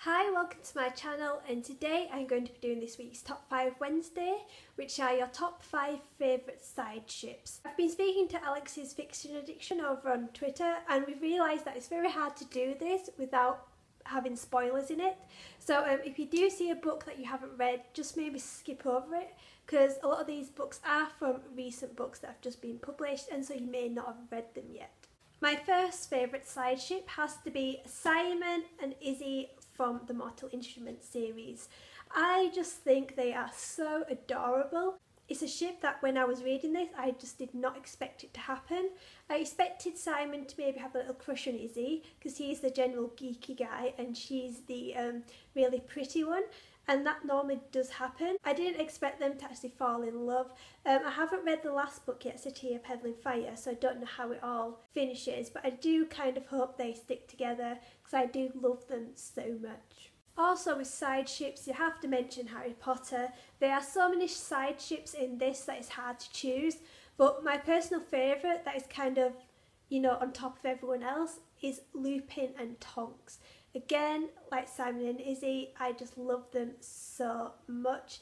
Hi, welcome to my channel, and today I'm going to be doing this week's Top 5 Wednesday, which are your top 5 favourite side ships. I've been speaking to Alex's Fiction Addiction over on Twitter, and we've realised that it's very hard to do this without having spoilers in it. So if you do see a book that you haven't read, just maybe skip over it, because a lot of these books are from recent books that have just been published, and so you may not have read them yet. My first favourite side ship has to be Simon and Izzy from the Mortal Instruments series. I just think they are so adorable. It's a ship that when I was reading this, I just did not expect it to happen. I expected Simon to maybe have a little crush on Izzy because he's the general geeky guy and she's the really pretty one. And that normally does happen. I didn't expect them to actually fall in love. I haven't read the last book yet, City of Heavenly Fire, so I don't know how it all finishes, but I do kind of hope they stick together because I do love them so much. Also with side ships, you have to mention Harry Potter. There are so many side ships in this that it's hard to choose, but my personal favourite that is kind of, you know, on top of everyone else is Lupin and Tonks. Again, like Simon and Izzy, I just love them so much.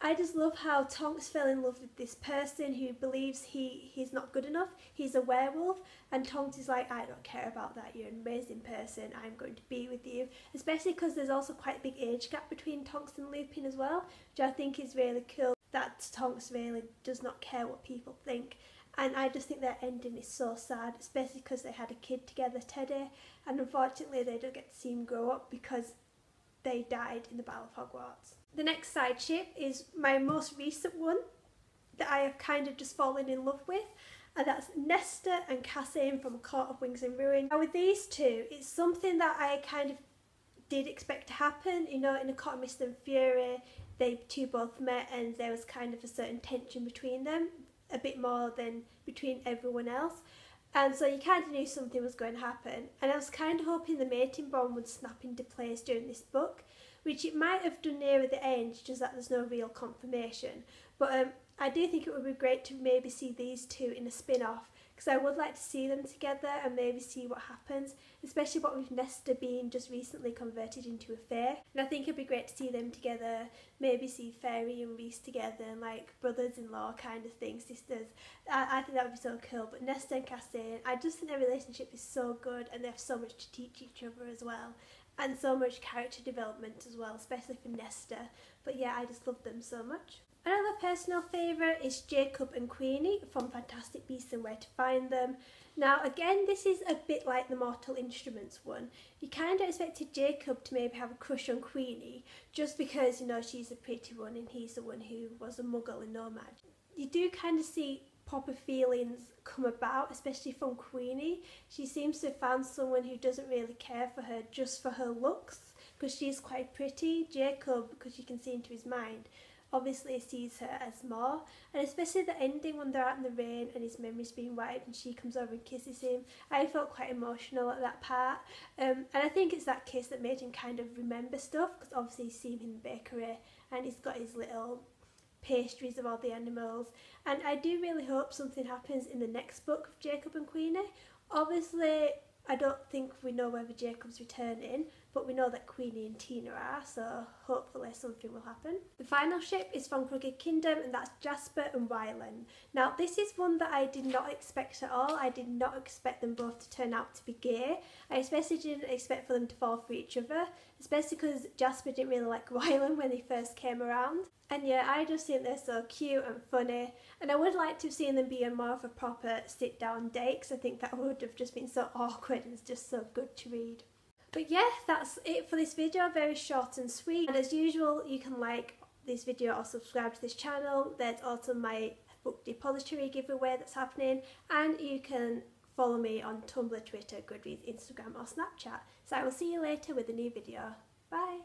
I just love how Tonks fell in love with this person who believes he's not good enough. He's a werewolf, and Tonks is like, I don't care about that, you're an amazing person, I'm going to be with you. Especially because there's also quite a big age gap between Tonks and Lupin as well, which I think is really cool, that Tonks really does not care what people think. And I just think their ending is so sad, especially because they had a kid together, Teddy, and unfortunately they don't get to see him grow up because they died in the Battle of Hogwarts. The next side ship is my most recent one that I have kind of just fallen in love with, and that's Nesta and Cassian from A Court of Wings and Ruin. Now with these two, it's something that I kind of did expect to happen. You know, in A Court of Mist and Fury, they two both met and there was kind of a certain tension between them, a bit more than between everyone else, and so you kind of knew something was going to happen, and I was kind of hoping the mating bond would snap into place during this book, which it might have done nearer the end, just that there's no real confirmation. But I do think it would be great to maybe see these two in a spin-off, because I would like to see them together and maybe see what happens, especially what with Nesta being just recently converted into a fae. And I think it'd be great to see them together, maybe see Fairy and Reese together, and like brothers-in-law kind of thing, sisters. I think that would be so cool. But Nesta and Cassian, I just think their relationship is so good and they have so much to teach each other as well. And so much character development as well, especially for Nesta. But yeah, I just love them so much. Another personal favourite is Jacob and Queenie from Fantastic Beasts and Where to Find Them. Now again, this is a bit like the Mortal Instruments one. You kind of expected Jacob to maybe have a crush on Queenie just because, you know, she's a pretty one and he's the one who was a muggle and nomad. You do kind of see proper feelings come about, especially from Queenie. She seems to have found someone who doesn't really care for her just for her looks, because she's quite pretty. Jacob, because you can see into his mind, obviously sees her as more, and especially the ending when they're out in the rain and his memory's being wiped and she comes over and kisses him. I felt quite emotional at that part, and I think it's that kiss that made him kind of remember stuff, because obviously he's seen him in the bakery and he's got his little pastries of all the animals, and I do really hope something happens in the next book of Jacob and Queenie. Obviously I don't think we know whether Jacob's returning, but we know that Queenie and Tina are, so hopefully something will happen. The final ship is from Crooked Kingdom, and that's Jasper and Violin. Now this is one that I did not expect at all. I did not expect them both to turn out to be gay. I especially didn't expect for them to fall for each other, especially because Jasper didn't really like Violin when he first came around. And yeah, I just think they're so cute and funny, and I would like to have seen them be on more of a proper sit down date, because I think that would have just been so awkward and it's just so good to read. But yeah, that's it for this video, very short and sweet, and as usual you can like this video or subscribe to this channel. There's also my book depository giveaway that's happening, and you can follow me on Tumblr, Twitter, Goodreads, Instagram or Snapchat. So I will see you later with a new video. Bye!